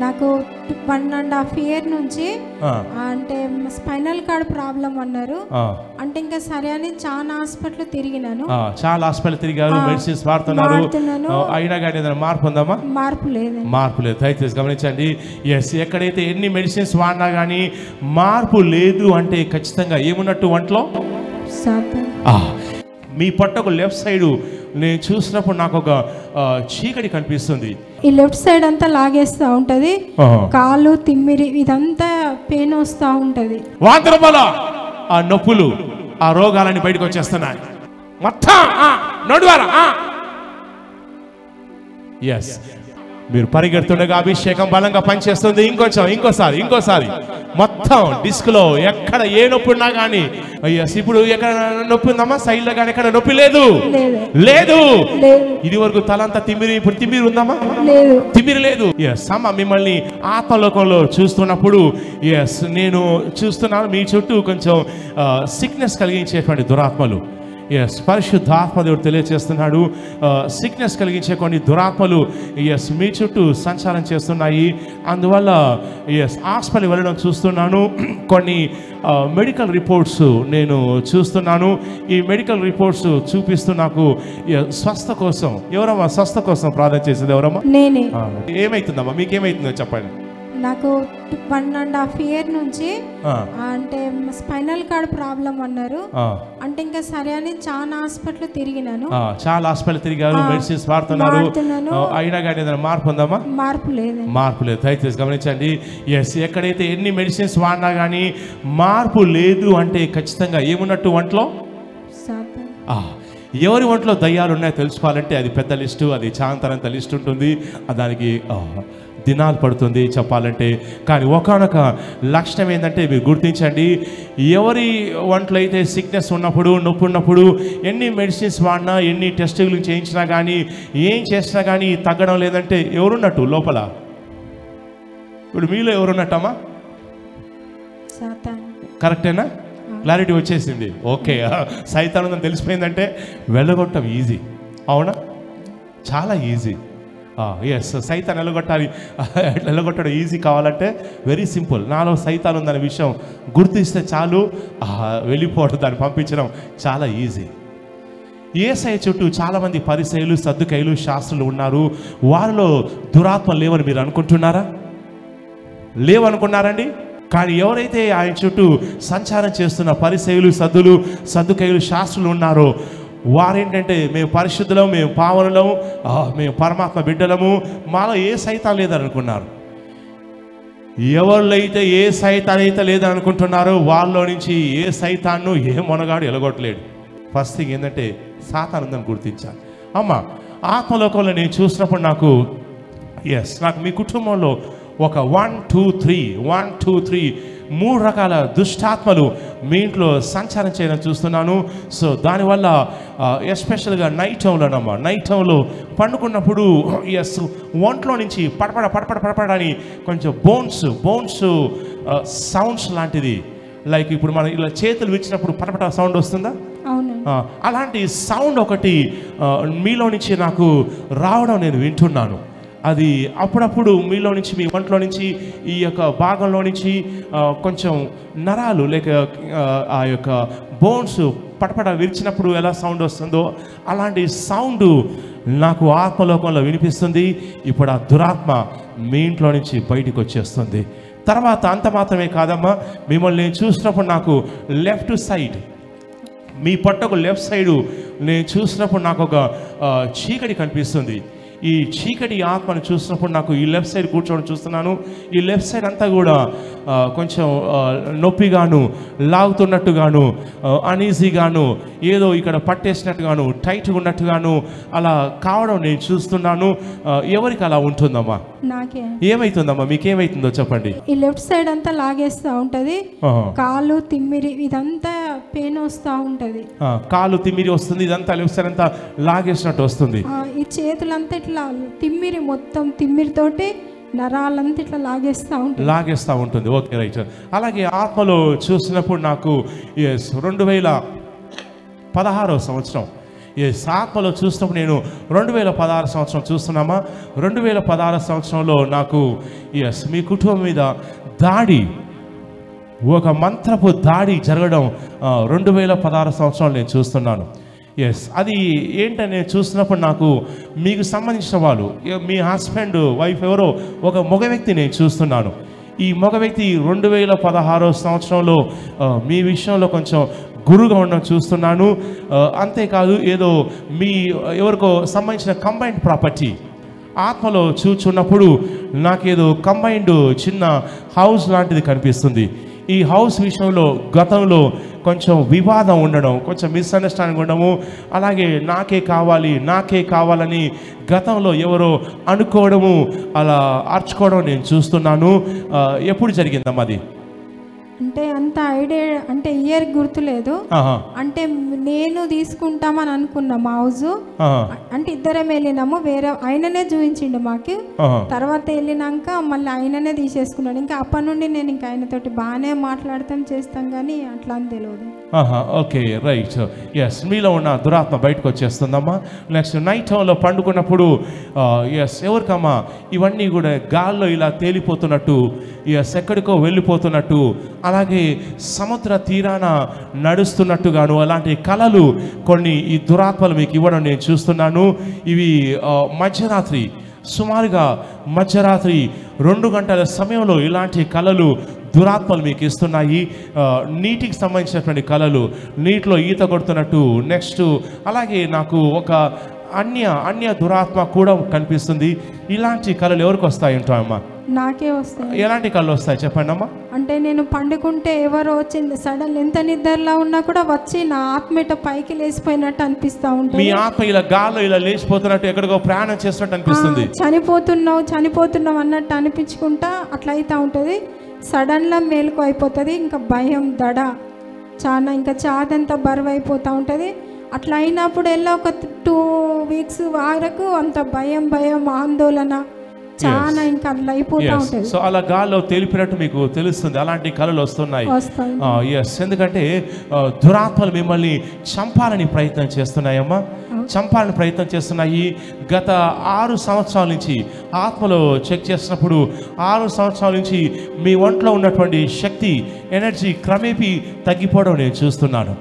నాకు 1.5 year నుంచి అంటే స్పైనల్ కార్డ్ ప్రాబ్లం అన్నారు. అంటే ఇంకా సరే అని చాలా హాస్పిటల్ తిరిగినాను. చాలా హాస్పిటల్ తిరిగారు, మెడిసిన్స్ వాడుతున్నారు, అయినా కానీ ఏదైనా మార్పు ఉందమ్మా? మార్పు లేదు. దయచేసి గమనించండి. ఎస్, ఎక్కడైతే ఎన్ని మెడిసిన్స్ వాడినా కానీ మార్పు లేదు అంటే ఖచ్చితంగా ఏమున్నట్టు ఒంట్లో? మీ పొట్టకు లెఫ్ట్ సైడ్ నేను చూసినప్పుడు నాకు ఒక చీకటి కనిపిస్తుంది. ఈ లెఫ్ట్ సైడ్ అంతా లాగేస్తా ఉంటది, కాలు తిమ్మిరి ఇదంతా పెయిన్ వస్తా ఉంటది. వాంతరబల ఆ నొప్పులు, ఆ రోగాలన్నీ బయటకు వచ్చేస్తున్నాయి మొత్తం నడువారా. ఎస్, మీరు పరిగెడుతుండగా అభిషేకం బలంగా పనిచేస్తుంది. ఇంకోసారి మొత్తం డిస్క్ లో ఎక్కడ ఏ నొప్పి ఉన్నా కానీ, ఇప్పుడు ఎక్కడ నొప్పి ఉందమ్మా? సైడ్ లో కానీ ఎక్కడ నొప్పి లేదు. ఇది వరకు తలంతా తిమ్మిరి, ఇప్పుడు తిమ్మిరి ఉందమ్మా? తిమ్మిరి లేదు. ఎస్ అమ్మ, మిమ్మల్ని ఆత్మలోకంలో చూస్తున్నప్పుడు ఎస్ నేను చూస్తున్నాను మీ చుట్టూ కొంచెం సిక్నెస్ కలిగించేటువంటి దురాత్మలు. ఎస్, పరిశుద్ధాత్మ దేవుడు తెలియజేస్తున్నాడు. సిక్నెస్ కలిగించే కొన్ని దురాత్మలు ఎస్ మీ చుట్టూ సంచారం చేస్తున్నాయి. అందువల్ల ఎస్ హాస్పిటల్ వెళ్ళడం చూస్తున్నాను. కొన్ని మెడికల్ రిపోర్ట్స్ నేను చూస్తున్నాను. ఈ మెడికల్ రిపోర్ట్స్ చూపిస్తూ నాకు స్వస్థ కోసం, ఎవరమ్మా స్వస్థ కోసం ప్రార్థన చేసేది? ఎవరమ్మా? నేనే. ఏమైతుందమ్మా? మీకేమైతుందో చెప్పండి. నాకు 1.5 year నుంచి అంటే స్పైనల్ కార్డ్ ప్రాబ్లం అన్నారు. అంటే ఇంకా సరే అని చాలా హాస్పిటల్ తిరిగినాను. చాలా హాస్పిటల్ తిరిగారు, మెడిసిన్స్ వాడుతున్నారు, అయినా కానీ ఏదైనా మార్పు ఉందమ్మా? మార్పు లేదు. దయచేసి గమనించండి. ఎస్, ఎక్కడైతే ఎన్ని మెడిసిన్స్ వాడినా కానీ మార్పు లేదు అంటే ఖచ్చితంగా ఏమున్నట్టు ఒంట్లో? ఎవరి ఒంట్లో దయ్యాలు ఉన్నాయో తెలుసుకోవాలంటే అది పెద్ద లిస్టు, అది చాంతరంత లిస్ట్ ఉంటుంది. దానికి దినాలు పడుతుంది చెప్పాలంటే. కానీ ఒకానొక లక్షణం ఏంటంటే మీరు గుర్తించండి, ఎవరి ఒంట్లో అయితే సిక్నెస్ ఉన్నప్పుడు, నొప్పి ఉన్నప్పుడు ఎన్ని మెడిసిన్స్ వాడినా, ఎన్ని టెస్టులు చేయించినా కానీ, ఏం చేసినా కానీ తగ్గడం లేదంటే ఎవరున్నట్టు లోపల? ఇప్పుడు మీలో ఎవరున్నట్టమ్మా? కరెక్టేనా? క్లారిటీ వచ్చేసింది. ఓకే, సైతానుందని తెలిసిపోయిందంటే వెళ్ళగొట్టడం ఈజీ. అవునా? చాలా ఈజీ. ఎస్, సైతాన్ వెళ్ళగొట్టడం ఈజీ కావాలంటే వెరీ సింపుల్. నాలో సైతాన్ ఉందనే విషయం గుర్తిస్తే చాలు, వెళ్ళిపోవడం, దాన్ని పంపించడం చాలా ఈజీ. యేసయ్య చుట్టూ చాలామంది పరిసయ్యులు, సద్దుకయ్యులు, శాస్త్రులు ఉన్నారు. వారిలో దురాత్మ లేవని మీరు అనుకుంటున్నారా? లేవనుకున్నారండి? కానీ ఎవరైతే ఆయన చుట్టూ సంచారం చేస్తున్న పరిసయ్యులు, సద్దుకయ్యులు, శాస్త్రులు ఉన్నారో వారేంటంటే మేము పరిశుద్ధులం, మేము పావనులం, మేము పరమాత్మ బిడ్డలము, మాలో ఏ సైతాన్ లేదని అనుకున్నారు. ఎవరిలో ఏ సైతాన్ అయితే లేదని అనుకుంటున్నారో వాళ్ళలో నుంచి ఏ సైతాన్ను ఏ మొనగాడు ఎలగొట్టలేడు. ఫస్ట్ థింగ్ ఏంటంటే సాతాను ఉందని గుర్తించాలి. అమ్మ, ఆత్మలోకంలో నేను చూసినప్పుడు నాకు మీ కుటుంబంలో ఒక 1 2 3 3 రకాల దుష్టాత్మలు మీ ఇంట్లో సంచారం చేయడం చూస్తున్నాను. సో దానివల్ల ఎస్పెషల్గా నైట్ టైంలో పండుకున్నప్పుడు ఒంట్లో నుంచి పడపడని కొంచెం బోన్స్ సౌండ్స్ లాంటిది, లైక్ ఇప్పుడు మనం ఇలా చేతులు విచ్చినప్పుడు పటపట సౌండ్ వస్తుందా? అలాంటి సౌండ్ ఒకటి మీలో నుంచి నాకు రావడం నేను వింటున్నాను. అది అప్పుడప్పుడు మీలో నుంచి, మీ ఒంట్లో నుంచి, ఈ యొక్క భాగంలో నుంచి కొంచెం నరాలు లేక ఆ యొక్క బోన్స్ పటపట విరిచినప్పుడు ఎలా సౌండ్ వస్తుందో అలాంటి సౌండ్ నాకు ఆత్మలోకంలో వినిపిస్తుంది. ఇప్పుడు ఆ దురాత్మ మీ ఇంట్లో నుంచి బయటికి వచ్చేస్తుంది. తర్వాత అంత మాత్రమే కాదమ్మా, మిమ్మల్ని నేను చూసినప్పుడు నాకు లెఫ్ట్ సైడ్, మీ పొట్టకు లెఫ్ట్ సైడు నేను చూసినప్పుడు నాకు ఒక చీకటి కనిపిస్తుంది. ఈ చీకటి ఆత్మను చూసినప్పుడు నాకు ఈ లెఫ్ట్ సైడ్ కూర్చోవడం చూస్తున్నాను. ఈ లెఫ్ట్ సైడ్ అంతా కూడా కొంచెం నొప్పిగాను, లాగుతున్నట్టుగాను, అనీజీగాను, ఏదో ఇక్కడ పట్టేసినట్టుగాను, టైట్గా ఉన్నట్టుగాను అలా కావడం నేను చూస్తున్నాను. ఎవరికి అలా ఉంటుందమ్మా? నాకే. ఏమైతుందమ్మా? మీకేమైతుందో చెప్పండి. ఈ లెఫ్ట్ సైడ్ అంతా లాగేస్తా ఉంటది, కాలు తిమ్మిరి ఇదంతా పెయిన్ వస్తా ఉంటది. కాలు తిమ్మిరి వస్తుంది, ఇదంతా లెఫ్ట్ సైడ్ అంతా లాగేసినట్టు వస్తుంది. ఈ చేతులంతా ఇట్లా తిమ్మిరి, మొత్తం తిమ్మిరితోటి నరాలంతా ఇట్లా లాగేస్తా ఉంటుంది. Okay, right. అలాగే ఆత్మలో చూసినప్పుడు నాకు 2016 సంవత్సరం ఎస్, ఆత్మలో చూసినప్పుడు నేను 2016 సంవత్సరం చూస్తున్నామా, 2016 సంవత్సరంలో నాకు ఎస్ మీ కుటుంబం మీద దాడి, ఒక మంత్రపు దాడి జరగడం 2016 సంవత్సరంలో నేను చూస్తున్నాను. ఎస్, అది ఏంటని నేను చూస్తున్నప్పుడు నాకు మీకు సంబంధించిన వాళ్ళు, మీ హస్బెండ్ వైఫ్ ఎవరో ఒక మగ వ్యక్తి నేను చూస్తున్నాను. ఈ మగ వ్యక్తి 2016 సంవత్సరంలో మీ విషయంలో కొంచెం గురుగా ఉండడం చూస్తున్నాను. అంతేకాదు ఏదో మీ ఎవరికో సంబంధించిన కంబైన్డ్ ప్రాపర్టీ ఆత్మలో చూచున్నప్పుడు నాకేదో కంబైన్డ్ చిన్న హౌస్ లాంటిది కనిపిస్తుంది. ఈ హౌస్ విషయంలో గతంలో కొంచెం వివాదం ఉండడం, కొంచెం మిస్అండర్స్టాండింగ్ ఉండడము, అలాగే నాకే కావాలని గతంలో ఎవరో అనుకోవడము, అలా అర్చుకోవడం నేను చూస్తున్నాను. ఎప్పుడు జరిగిందమ్మా అది? అంటే అంత ఐడియా అంటే ఇయర్ గుర్తులేదు. అంటే నేను తీసుకుంటామని అనుకున్నా మా హౌస్. అంటే ఇద్దరం వెళ్ళినాము, వేరే ఆయననే చూపించిండు మాకు. తర్వాత వెళ్ళినాక మళ్ళీ ఆయననే తీసేసుకున్నాడు. ఇంకా అప్పటి నుండి నేను ఇంకా ఆయనతోటి బాగానే మాట్లాడతాం చేస్తాం, కానీ అట్లా అని తెలియదు. Okay, right. ఎస్, మీలో ఉన్న దురాత్మ బయటకు వచ్చేస్తుందమ్మా. నెక్స్ట్ నైట్ టైంలో పండుకున్నప్పుడు ఎస్ ఎవరికమ్మా ఇవన్నీ కూడా గాల్లో ఇలా తేలిపోతున్నట్టు, ఎస్ ఎక్కడికో వెళ్ళిపోతున్నట్టు, అలాగే సముద్ర తీరాన నడుస్తున్నట్టుగాను అలాంటి కళలు కొన్ని ఈ దురాత్మలు మీకు ఇవ్వడం నేను చూస్తున్నాను. ఇవి మధ్యరాత్రి, సుమారుగా మధ్యరాత్రి 2 గంటల సమయంలో ఇలాంటి కళలు దురాత్మలు మీకు ఇస్తున్నాయి. నీటికి సంబంధించినటువంటి కళలు, నీటిలో ఈత కొడుతున్నట్టు. నెక్స్ట్ అలాగే నాకు ఒక అన్య దురాత్మ కూడా కనిపిస్తుంది. ఇలాంటి కళలు ఎవరికి వస్తాయంటో అమ్మా? నాకే వస్తాయి. ఎలాంటి కళ్ళు వస్తాయి చెప్పండి అమ్మా? అంటే నేను పండుకుంటే ఎవరో వచ్చింది సడన్, ఎంత నిద్రలో ఉన్నా కూడా వచ్చి నా ఆత్మ ఇట పైకి లేచిపోయినట్టు అనిపిస్తూ ఉంటుంది. మీ ఆత్మ ఇలా గాల్లో ఇలా లేచిపోతున్నట్టు, ఎక్కడికో ప్రయాణం చేస్తున్నట్టు అనిపిస్తుంది. చనిపోతున్నావు అన్నట్టు అనిపించుకుంటా అట్లా అవుతూ ఉంటుంది. సడన్గా మేలుకు అయిపోతుంది. ఇంకా భయం దడ చాలా, ఇంకా చాదంతా బరువు అయిపోతూ ఉంటుంది. అట్లా అయినప్పుడు వెళ్ళా ఒక 2 వీక్స్ వరకు అంత భయం ఆందోళన చాలా ఇంకా అట్లా అయిపోతూ ఉంటుంది. సో అలా గాల్లో తేలిపినట్టు మీకు తెలుస్తుంది. అలాంటి కళలు వస్తున్నాయి. ఎస్, ఎందుకంటే దురాత్మలు మిమ్మల్ని చంపాలని ప్రయత్నం చేస్తున్నాయమ్మా, చంపాలని ప్రయత్నం చేస్తున్నాయి. గత 6 సంవత్సరాల నుంచి ఆత్మలో చెక్ చేసినప్పుడు 6 సంవత్సరాల నుంచి మీ ఒంట్లో ఉన్నటువంటి శక్తి, ఎనర్జీ క్రమేపీ తగ్గిపోవడం నేను చూస్తున్నాను.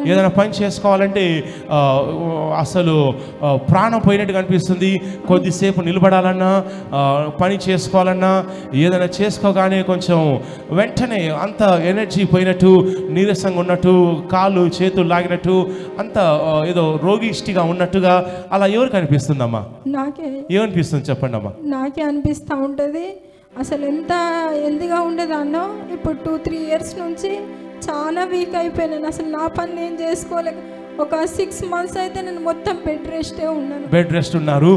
ఏదైనా పని చేసుకోవాలంటే అసలు ప్రాణం పోయినట్టు కనిపిస్తుంది. కొద్దిసేపు నిలబడాలన్నా, పని చేసుకోవాలన్నా, ఏదైనా చేసుకోగానే కొంచెం వెంటనే అంత ఎనర్జీ పోయినట్టు, నీరసంగా ఉన్నట్టు, కాళ్ళు చేతులు లాగినట్టు, అంత ఏదో రోగిష్టిగా ఉన్నట్టుగా అలా ఎవరికి అనిపిస్తుందమ్మా? నాకే. ఏమనిపిస్తుంది చెప్పండి అమ్మా? నాకే అనిపిస్తూ ఉంటుంది. అసలు ఎంత హెల్తీగా ఉండేదాన్నో ఇప్పుడు 2-3 ఇయర్స్ నుంచి చాలా వీక్ అయిపోయినాను. అసలు నా పని నేను చేసుకోలేక ఒక 6 మంత్స్ అయితే నేను మొత్తం బెడ్ రెస్ట్ ఉన్నారు.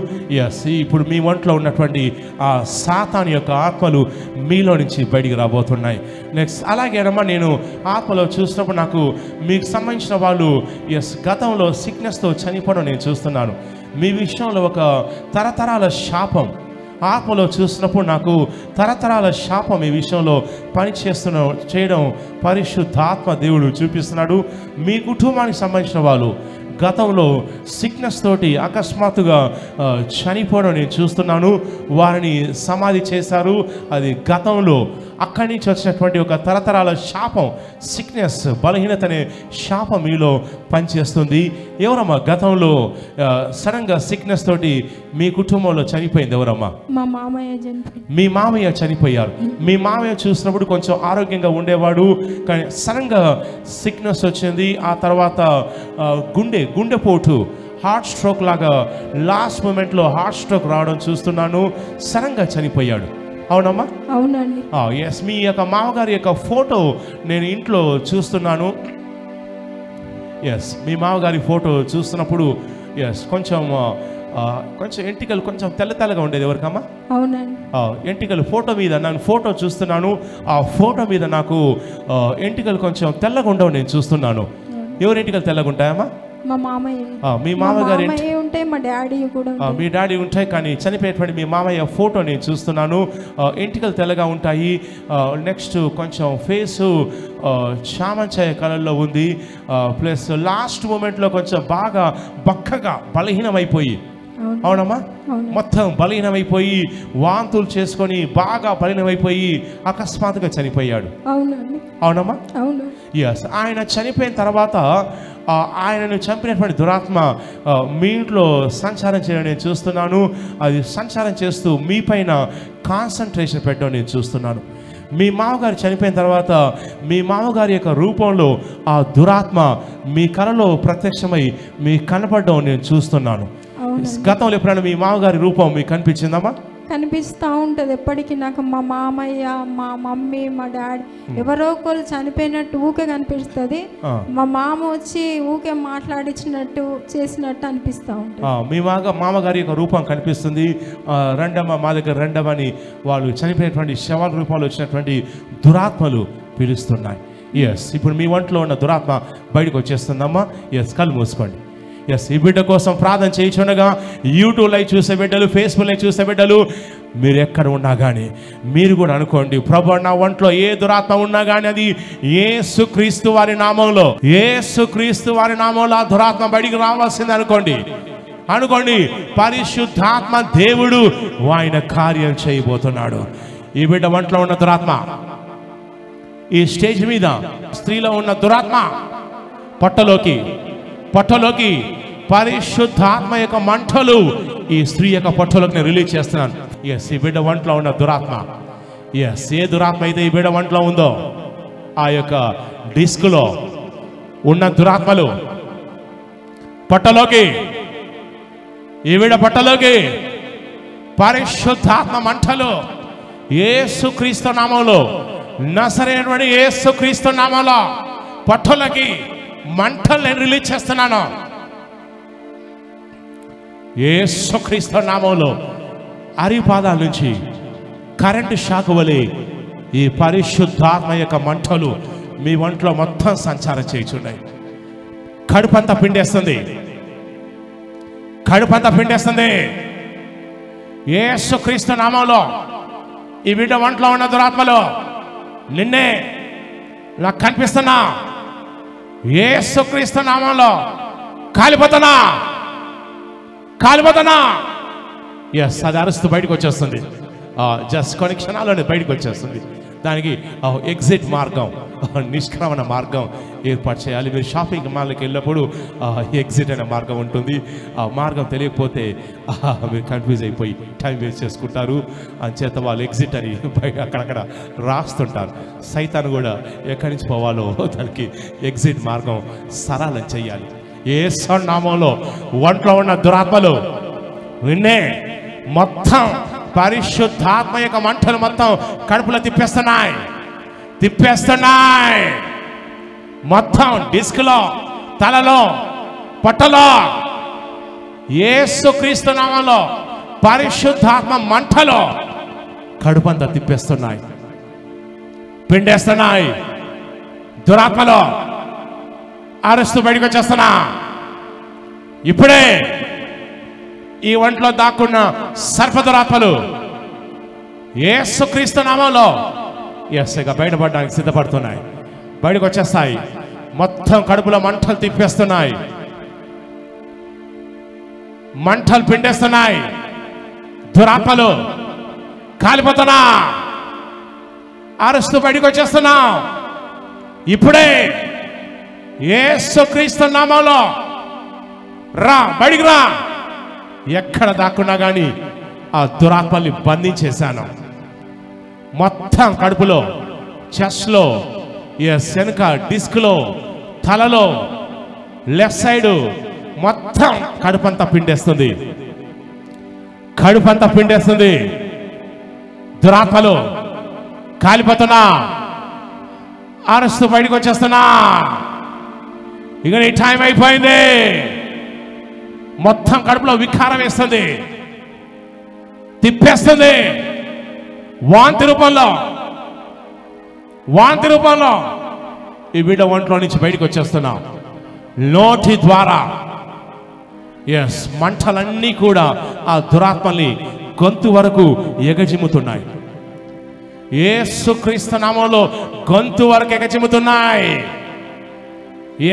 ఎస్, ఇప్పుడు మీ ఒంట్లో ఉన్నటువంటి ఆ సాతాను యొక్క ఆత్మలు మీలో నుంచి బయటికి రాబోతున్నాయి. నెక్స్ట్ అలాగేనమ్మా నేను ఆత్మలో చూసినప్పుడు నాకు మీకు సంబంధించిన వాళ్ళు ఎస్ గతంలో సిక్నెస్తో చనిపోవడం నేను చూస్తున్నాను. మీ విషయంలో ఒక తరతరాల శాపం ఆత్మలో చూసినప్పుడు నాకు తరతరాల శాపం ఈ విషయంలో చేయడం పరిశుద్ధాత్మ దేవుడు చూపిస్తున్నాడు. మీ కుటుంబానికి సంబంధించిన వాళ్ళు గతంలో సిక్నెస్ తోటి అకస్మాత్తుగా చనిపోవడం నేను చూస్తున్నాను. వారిని సమాధి చేశారు. అది గతంలో అక్కడి నుంచి వచ్చినటువంటి ఒక తరతరాల శాపం, సిక్నెస్, బలహీనత అనే శాపం మీలో పనిచేస్తుంది. ఎవరమ్మా గతంలో సడన్గా సిక్నెస్ తోటి మీ కుటుంబంలో చనిపోయింది? ఎవరమ్మా? మా మామయ్య. మీ మామయ్య చనిపోయారు. మీ మామయ్య చూసినప్పుడు కొంచెం ఆరోగ్యంగా ఉండేవాడు, కానీ సడన్గా సిక్నెస్ వచ్చింది. ఆ తర్వాత గుండెపోటు, హార్ట్ స్ట్రోక్ లాగా లాస్ట్ మూమెంట్లో హార్ట్ స్ట్రోక్ రావడం చూస్తున్నాను. సడన్గా చనిపోయాడు. అవునమ్మా? అవునండి. ఎస్, మీ యొక్క మామగారి యొక్క ఫోటో నేను ఇంట్లో చూస్తున్నాను. ఎస్, మీ మామగారి ఫోటో చూస్తున్నప్పుడు ఎస్ కొంచెం ఎంటికలు కొంచెం తెల్లగా ఉండేది. ఎవరికమ్మా? అవునండి. ఎంటికలు ఫోటో మీద నేను ఫోటో చూస్తున్నాను. ఆ ఫోటో మీద నాకు ఎంటికలు కొంచెం తెల్లగా ఉండవు నేను చూస్తున్నాను. ఎవరి ఎంటికలు తెల్లగా ఉంటాయమ్మా? మా మామయ్య. మీ మామగారు ఉంటాయి, మా డాడీ కూడా ఉంటాయి. మీ డాడీ ఉంటాయి, కానీ చనిపోయేటువంటి మీ మామయ్య ఫోటో నేను చూస్తున్నాను. ఎంటికలు తెల్లగా ఉంటాయి. నెక్స్ట్ కొంచెం ఫేసు చామంచాయ కలర్లో ఉంది. ప్లస్ లాస్ట్ మూమెంట్లో కొంచెం బాగా బక్కగా బలహీనమైపోయి, అవునమ్మా, మొత్తం బలహీనమైపోయి వాంతులు చేసుకొని బాగా బలహీనమైపోయి అకస్మాత్తుగా చనిపోయాడు. అవునమ్మా, అవును. ఎస్, ఆయన చనిపోయిన తర్వాత ఆయనను చంపినటువంటి దురాత్మ మీ ఇంట్లో సంచారం చేయడం నేను చూస్తున్నాను. అది సంచారం చేస్తూ మీ పైన కాన్సన్ట్రేషన్ పెట్టడం నేను చూస్తున్నాను. మీ మామగారు చనిపోయిన తర్వాత మీ మామగారి యొక్క రూపంలో ఆ దురాత్మ మీ కలలో ప్రత్యక్షమై మీకు కనపడడం నేను చూస్తున్నాను. గతంలో ఎప్పుడైనా మీ మామగారి రూపం మీకు కనిపించిందమ్మా? కనిపిస్తూ ఉంటుంది ఎప్పటికీ. నాకు మా మామయ్య, మా మమ్మీ, మా డాడీ ఎవరో ఒకరు చనిపోయినట్టు ఊకే కనిపిస్తుంది. మా మామ వచ్చి ఊకే మాట్లాడించినట్టు చేసినట్టు అనిపిస్తూ ఉంటుంది. మీ మామగారి యొక్క రూపం కనిపిస్తుంది. రెండమ్మ, మా దగ్గర రెండమని వాళ్ళు చనిపోయినటువంటి శవాల రూపంలో వచ్చినటువంటి దురాత్మలు పిలుస్తున్నాయి. ఎస్, ఇప్పుడు మీ ఒంట్లో ఉన్న దురాత్మ బయటకు వచ్చేస్తుందమ్మా. ఎస్, కళ్ళు మూసుకోండి. ఎస్, ఈ బిడ్డ కోసం ప్రార్థన చేయించుండగా యూట్యూబ్ లైవ్ చూసే బిడ్డలు, ఫేస్బుక్ లైవ్ చూసే బిడ్డలు, మీరు ఎక్కడ ఉన్నా కానీ మీరు కూడా అనుకోండి, ప్రభు నా ఒంట్లో ఏ దురాత్మ ఉన్నా కానీ అది యేసుక్రీస్తు వారి నామంలో, యేసుక్రీస్తు వారి నామంలో ఆ దురాత్మ బయటికి రావాల్సింది అనుకోండి. పరిశుద్ధాత్మ దేవుడు ఆయన కార్యం చేయబోతున్నాడు. ఈ బిడ్డ ఒంట్లో ఉన్న దురాత్మ, ఈ స్టేజ్ మీద స్త్రీలో ఉన్న దురాత్మ పొట్టలోకి పరిశుద్ధాత్మ యొక్క మంటలు ఈ స్త్రీ యొక్క పొట్టలోకి నేను రిలీజ్ చేస్తున్నాను. ఎస్, ఈ బిడ్డ ఒంట్లో ఉన్న దురాత్మ, ఎస్, ఏ దురాత్మ అయితే ఈ బిడ్డ ఒంట్లో ఉందో ఆ యొక్క డిస్క్లో ఉన్న దురాత్మలు పొట్టలోకి, ఈ బిడ్డ పొట్టలోకి పరిశుద్ధాత్మ మంటలు యేసుక్రీస్తు నామంలో, నజరేయుడైన యేసుక్రీస్తు నామంలో పొట్టలోకి మంటలు నేను రిలీజ్ చేస్తున్నాను. యేసుక్రీస్తు నామంలో అరిపాదాల నుంచి కరెంటు షాక్ వలె ఈ పరిశుద్ధాత్మ యొక్క మంటలు మీ ఒంట్లో మొత్తం సంచారం చేయుచున్నాయి. కడుపంతా పిండేస్తుంది. యేసుక్రీస్తు నామంలో ఈ బిడ్డ ఒంట్లో ఉన్న దురాత్మలో నిన్నే నాకు కనిపిస్తున్నా, యేసుక్రీస్తు నామంలో కాలిపోతున్నా. ఎస్, అది అరుస్తూ బయటకు వచ్చేస్తుంది. జస్ట్ కొన్ని క్షణాల్లోనే బయటకు వచ్చేస్తుంది. దానికి ఎగ్జిట్ మార్గం, నిష్క్రమణ మార్గం ఏర్పాటు చేయాలి. మీరు షాపింగ్ మాల్కి వెళ్ళినప్పుడు ఎగ్జిట్ అనే మార్గం ఉంటుంది. ఆ మార్గం తెలియకపోతే మీరు కన్ఫ్యూజ్ అయిపోయి టైం వేస్ట్ చేసుకుంటారు. అంచేత వాళ్ళు ఎగ్జిట్ అని అక్కడక్కడ రాస్తుంటారు. సైతాను కూడా ఎక్కడి నుంచి పోవాలో దానికి ఎగ్జిట్ మార్గం సరళం చెయ్యాలి. యేసు నామంలో ఒంట్లో ఉన్న దురాత్మలు నిన్నే మొత్తం పరిశుద్ధాత్మ యొక్క మంటలు మొత్తం కడుపులో తిప్పేస్తున్నాయి. మొత్తం డిస్క్లో, తలలో, పొట్టలో యేసుక్రీస్తు నామంలో పరిశుద్ధాత్మ మంటలో కడుపంతా తిప్పేస్తున్నాయి, పిండేస్తున్నాయి. దురాత్మలో అరుస్తూ బయటకు వచ్చేస్తున్నా. ఇప్పుడే ఈ ఒంట్లో దాక్కున్న సర్పదురాత్మలు యేసుక్రీస్తు నామంలో ఎస్గా బయటపడడానికి సిద్ధపడుతున్నాయి. బయటకు వచ్చేస్తాయి. మొత్తం కడుపులో మంటలు తిప్పేస్తున్నాయి, మంటలు పిండేస్తున్నాయి. దురాత్మలు కాలిపోతున్నా. అరుస్తూ బయటకు వచ్చేస్తున్నా. ఇప్పుడే యేసుక్రీస్తు నామంలో రా, బయటికి రా. ఎక్కడ దాక్కున్నా కానీ ఆ దురాత్మల్ని బంధించేశాను. మొత్తం కడుపులో, చెస్ట్లో, వెనుక డిస్క్లో, తలలో, లెఫ్ట్ సైడ్ మొత్తం కడుపంతా పిండేస్తుంది. దురాత్మలు కాలిపోతున్నా. అరుస్తూ బయటకు వచ్చేస్తున్నా. ఇక నీ టైం అయిపోయింది. మొత్తం కడుపులో వికారం వేస్తుంది, తిప్పేస్తుంది. వాంతి రూపంలో ఈ బిడ్డ ఒంట్లో నుంచి బయటకు వచ్చేస్తున్నా. నోటి ద్వారా ఎస్, మంటలన్నీ కూడా ఆ దురాత్మల్ని గొంతు వరకు ఎగజిమ్ముతున్నాయి. యేసుక్రీస్తు నామములో గొంతు వరకు ఎగజిమ్ముతున్నాయి.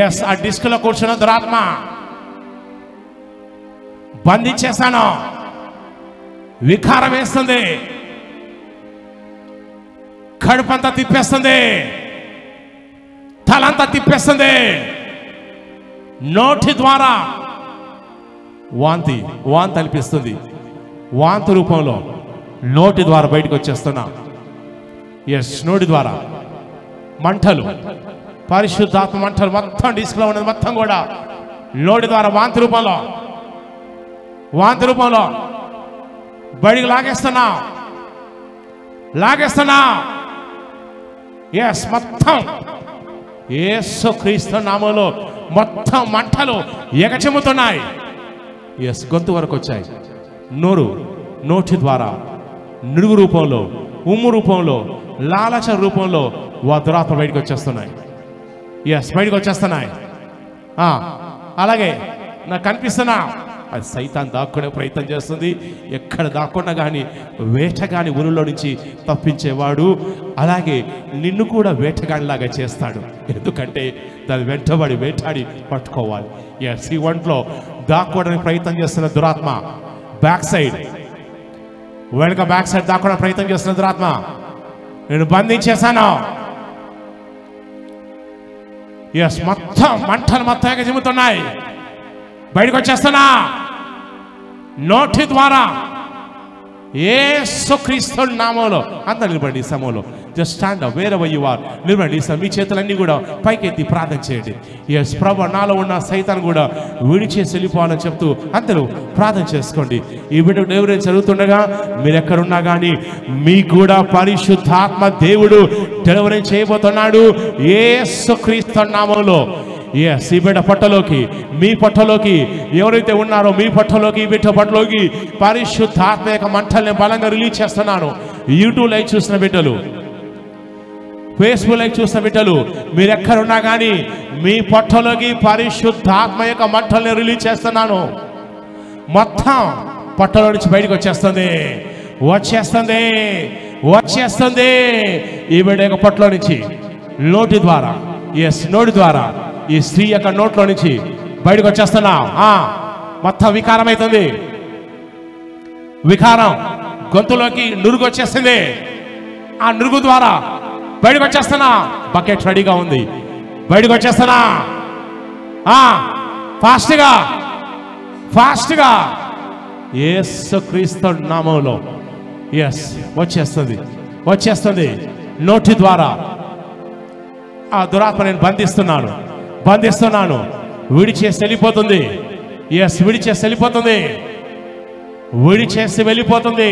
ఎస్, ఆ డిస్కులో కూర్చున్న దురాత్మ బంధించేశాను. వికారం వేస్తుంది, కడుపంతా తిప్పేస్తుంది, తలంతా తిప్పేస్తుంది. నోటి ద్వారా వాంతి అనిపిస్తుంది. వాంతి రూపంలో నోటి ద్వారా బయటకు వచ్చేస్తున్నా. ఎస్, నోటి ద్వారా మంటలు, పరిశుద్ధాత్మ మంటలు మొత్తం డిస్క్లో ఉన్నది మొత్తం కూడా నోటి ద్వారా వాంతి రూపంలో బయటికి లాగేస్తున్నా. ఎస్, మొత్తం యేసుక్రీస్తు నామములో మొత్తం మంటలు ఎగచెమ్ముతున్నాయి. ఎస్, గొంతు వరకు వచ్చాయి. నోటి ద్వారా నురుగు రూపంలో, ఉమ్ము రూపంలో, లాలచ రూపంలో దురాత్మ బయటకు వచ్చేస్తున్నాయి. ఎస్, బయటకు వచ్చేస్తున్నాయి. అలాగే నాకు కనిపిస్తున్నా అది సైతాన్ దాక్కునే ప్రయత్నం చేస్తుంది. ఎక్కడ దాక్కున్నా కానీ వేటగాని ఉరులో నుంచి తప్పించేవాడు. అలాగే నిన్ను కూడా వేటగానిలాగా చేస్తాడు. ఎందుకంటే దాన్ని వేటాడి పట్టుకోవాలి. ఎస్, ఈ ఒంట్లో దాక్కోవడానికి ప్రయత్నం చేస్తున్న దురాత్మ బ్యాక్ సైడ్ దాక్కోవడానికి ప్రయత్నం చేస్తున్న దురాత్మ నేను బంధించేశాను. ఎస్, మొత్తం మంటలు మొత్తం ఎగజిమ్ముతున్నాయి. బయటకు వచ్చేస్తున్నా. నోటి ద్వారా యేసుక్రీస్తు నామములో అంతా నిలబడి ఈ సమయంలో just stand up wherever you are. నిలబడి మీ చేతులన్నీ కూడా పైకెత్తి ప్రార్థన చేయండి. ఎస్ ప్రభు, నాలో ఉన్న సైతాన్ని కూడా విడిచేసి వెళ్ళిపోవాలని చెప్తూ అందరూ ప్రార్థన చేసుకోండి. ఈ వీడియో ఎవరైనా చదువుతుండగా మీరు ఎక్కడున్నా కానీ మీకు కూడా పరిశుద్ధాత్మ దేవుడు డెలివరీ చేయబోతున్నాడు యేసుక్రీస్తు నామములో. ఎస్, ఈ బిడ్డ పొట్టలోకి, మీ పొట్టలోకి ఎవరైతే ఉన్నారో మీ పొట్టలోకి, ఈ బిడ్డ పొట్టలోకి పరిశుద్ధాత్మ యొక్క మంటల్ని బలంగా రిలీజ్ చేస్తున్నాను. యూట్యూబ్ లైవ్ చూసిన బిడ్డలు, ఫేస్బుక్ లైవ్ చూసిన బిడ్డలు, మీరు ఎక్కడున్నా కానీ మీ పొట్టలోకి పరిశుద్ధాత్మ యొక్క మంటల్ని రిలీజ్ చేస్తున్నాను. మొత్తం పొట్టలో నుంచి బయటకు వచ్చేస్తుంది. ఈ బిడ్డ యొక్క పొట్టలో నుంచి నోటి ద్వారా, ఎస్, నోటి ద్వారా ఈ స్త్రీ యొక్క నోట్లో నుంచి బయటకు వచ్చేస్తున్నా. మొత్తం వికారం అవుతుంది. వికారం గొంతులోకి నురుగు వచ్చేస్తుంది. ఆ నురుగు ద్వారా బయటకు వచ్చేస్తున్నా. బకెట్ రెడీగా ఉంది. బయటకు వచ్చేస్తున్నా. ఫాస్ట్గా యేసుక్రీస్తు నామములో. ఎస్, వచ్చేస్తుంది. నోటి ద్వారా ఆ దురాత్మ నేను బంధిస్తున్నాను. విడిచేసి వెళ్ళిపోతుంది. ఎస్, విడిచేసి వెళ్ళిపోతుంది.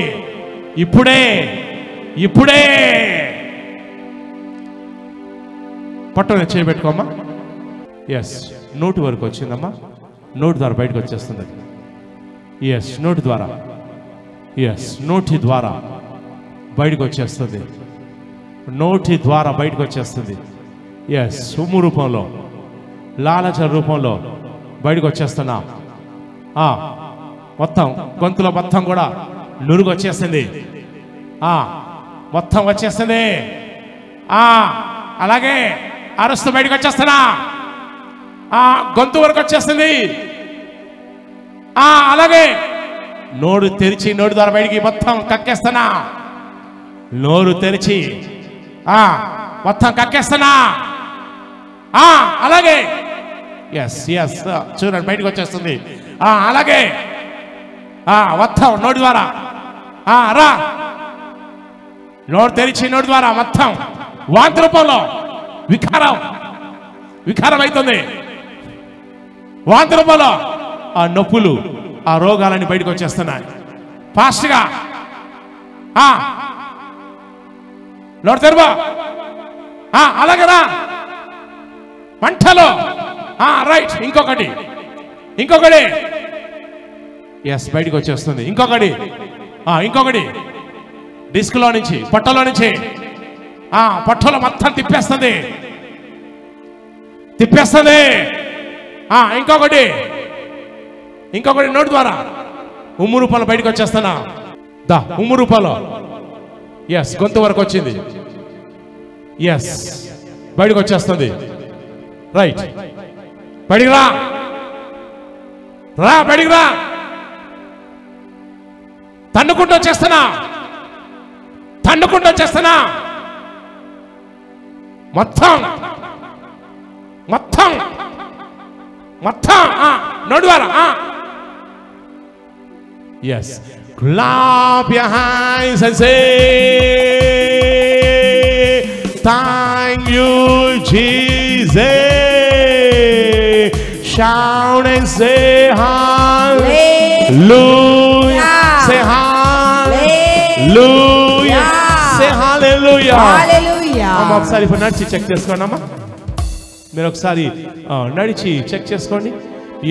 ఇప్పుడే పట్టున చేయబెట్టుకోమ్మా. ఎస్, నోటి వరకు వచ్చిందమ్మా. నోటి ద్వారా బయటకు వచ్చేస్తుంది. ఎస్, నోటి ద్వారా బయటకు వచ్చేస్తుంది. ఎస్, ఉమ్ము రూపంలో, లాలచ రూపంలో బయటకు వచ్చేస్తున్నా. మొత్తం గొంతులో మొత్తం కూడా నురుగు వచ్చేసింది. మొత్తం వచ్చేస్తుంది. అలాగే అరుస్తూ బయటకు వచ్చేస్తున్నా. గొంతు వరకు వచ్చేస్తుంది. అలాగే నోరు తెరిచి నోటి ద్వారా బయటికి మొత్తం కక్కేస్తున్నా. నోరు తెరిచి మొత్తం కక్కేస్తున్నా. అలాగే ఎస్ చూడండి బయటకు వచ్చేస్తుంది. అలాగే మొత్తం నోటి ద్వారా రా. నోరు తెరిచి నోటి ద్వారా మొత్తం వాంతి రూపంలో వికారం అవుతుంది. వాంతి రూపంలో ఆ నొప్పులు, ఆ రోగాలన్నీ బయటకు వచ్చేస్తున్నాయి ఫాస్ట్గా. నోరు తెరువా. అలాగే రా. మంటలో రైట్. ఇంకొకటి ఎస్, బయటకు వచ్చేస్తుంది. ఇంకొకటి డిస్క్లో నుంచి, పొట్టలో నుంచి, పొట్టలో మొత్తం తిప్పేస్తుంది. ఇంకొకటి ఇంకొకటి నోటి ద్వారా ఉమ్ము రూపాయలు బయటకు వచ్చేస్తానా. దా ఉమ్ము రూపాయలు. ఎస్, గొంతు వరకు వచ్చింది. ఎస్, బయటకు వచ్చేస్తుంది. రైట్, బయటికి రా, రా బయటికి రా. తన్నుకుంటూ వచ్చేస్తానా, తన్నుకుంటూ వచ్చేస్తానా. మొత్తం మొత్తం మొత్తం నోటి ద్వారా. Yes. Clap your hands and say, thank you, Jesus. Shout and say hallelujah. Say hallelujah. Say hallelujah. Hallelujah. అమ్మ ఒకసారి ఇప్పుడు నడిచి చెక్ చేసుకోండి అమ్మా. మీరు ఒకసారి నడిచి చెక్ చేసుకోండి.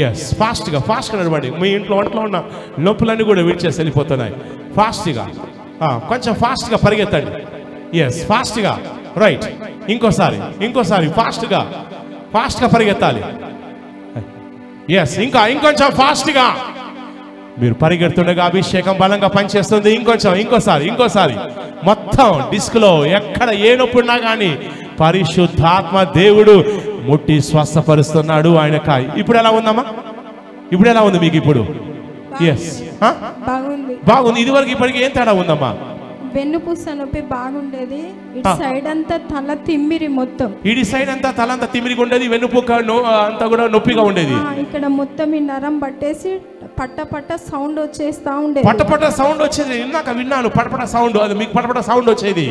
ఎస్, ఫాస్ట్గా నడవండి. మీ ఇంట్లో వంటలో ఉన్న నొప్పులన్నీ కూడా విడిచేసి వెళ్ళిపోతున్నాయి. ఫాస్ట్గా, కొంచెం ఫాస్ట్గా పరిగెత్తండి. ఎస్, ఫాస్ట్గా. రైట్, ఇంకోసారి ఫాస్ట్గా పరిగెత్తాలి. ఎస్, ఇంకొంచెం ఫాస్ట్గా. మీరు పరిగెడుతుండగా అభిషేకం బలంగా పనిచేస్తుంది. ఇంకోసారి మొత్తం డిస్క్లో ఎక్కడ ఏ నొప్పి ఉన్నా కానీ పరిశుద్ధాత్మ దేవుడు ముట్టి స్వస్థపరుస్తున్నాడు ఆయన కాయ. ఇప్పుడు ఎలా ఉందమ్మా? ఇప్పుడు ఎలా ఉంది మీకు? ఇప్పుడు ఎస్, బాగుంది. ఇదివరకు ఇప్పటికి ఏం తేడా ఉందమ్మా? వెన్నుపూస నొప్పి బాగుండేది. ఇటు సైడ్ అంతా తల తిమ్మిరి, మొత్తం ఇటు సైడ్ అంతా తల అంతా తిమ్మిరిగా ఉండేది. వెన్నుపూక అంతా కూడా నొప్పిగా ఉండేది. ఇక్కడ మొత్తం ఈ నరం పట్టేసి పట్ట సౌండ్ వచ్చేస్తా ఉండేది. పట్ట సౌండ్ వచ్చేది. ఇందాక విన్నాను పటపట సౌండ్. అది మీకు పటపట సౌండ్ వచ్చేది.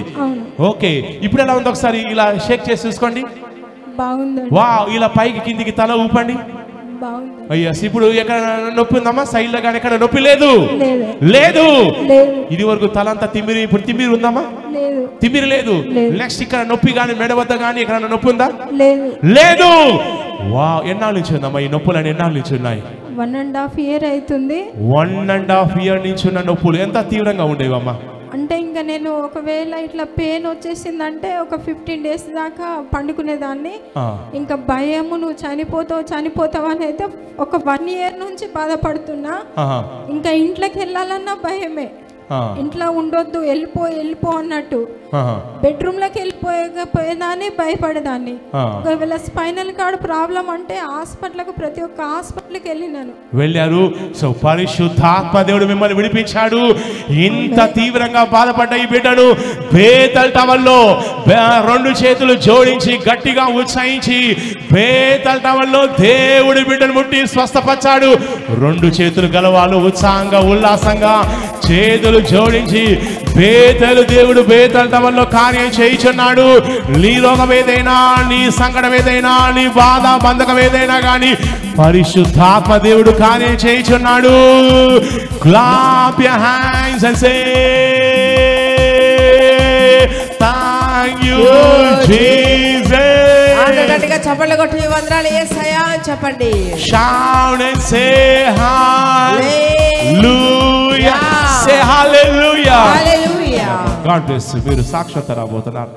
ఓకే, ఇప్పుడు ఎలా ఉంది? ఒకసారి ఇలా షేక్ చేసి చూసుకోండి. బాగుంది. వా, ఇలా పైకి కిందికి తల ఊపండి. అయ్యస్, ఇప్పుడు ఎక్కడ నొప్పి ఉందమ్మా? సైడ్ లో కానీ ఎక్కడ నొప్పి లేదు. ఇది వరకు తల అంతా తిమ్మిరి, ఇప్పుడు తిమ్మిరి ఉందమ్మా? తిమ్మిరి లేదు. నెక్స్ట్ ఇక్కడ నొప్పి కానీ మెడ వద్ద కానీ ఎక్కడ నొప్పి ఉందా? లేదు. వా, ఎన్నాళ్ళ నుంచి ఉందమ్మా ఈ నొప్పులు? అని ఎన్నాళ్ళ నుంచి ఉన్నాయి? 1.5 year అవుతుంది. 1.5 year నుంచి ఉన్న నొప్పులు ఎంత తీవ్రంగా ఉండేవమ్మా? అంటే ఇంకా నేను ఒకవేళ ఇట్లా పెయిన్ వచ్చేసిందంటే ఒక 15 days దాకా పండుకునేదాన్ని. ఇంకా భయము, నువ్వు చనిపోతావు అని అయితే ఒక 1 year నుంచి బాధపడుతున్నా. ఇంకా ఇంట్లోకి వెళ్ళాలన్నా భయమే. ఇంట్లో ఉండొద్దు, వెళ్ళిపో అన్నట్టు. బెడ్రూమ్ లోకి వెళ్ళిపోయేదాన్ని, భయపడేదాన్ని. ఒకవేళ స్పైనల్ కార్డ్ ప్రాబ్లం అంటే హాస్పిటల్కి, ప్రతి ఒక్క హాస్పిటల్కి వెళ్ళారు. సో పరిశుద్ధాత్మ దేవుడు మిమ్మల్ని విడిపించాడు. ఇంత తీవ్రంగా బాధపడ్డ ఈ బిడ్డను బేతల్ టవల్లో 2 చేతులు జోడించి గట్టిగా ఉత్సాహించి బేతల్ టవల్లో దేవుడి బిడ్డను ముట్టి స్వస్థపరిచాడు. 2 చేతులు గలవాళ్ళు ఉత్సాహంగా ఉల్లాసంగా చేతులు జోడించి బేతలు దేవుడు బేతల్ టవల్లో కార్యం చేయుచున్నాడు. నీ రోగం ఏదైనా, నీ సంకటం ఏదైనా, నీ బాధ బంధకం ఏదైనా కానీ పరిశుద్ధాత్మ దేవుడు కార్యం చేయుచున్నాడు. Clap your hands and say thank you Jesus. గట్టిగా చప్పట్లు కొట్టి వందనాలు యేసయ్యా అని చెప్పండి. Shout and say hallelujah. Say hallelujah. Hallelujah. God bless you. మీరు సాక్షాత్తు రాబోతున్నారు.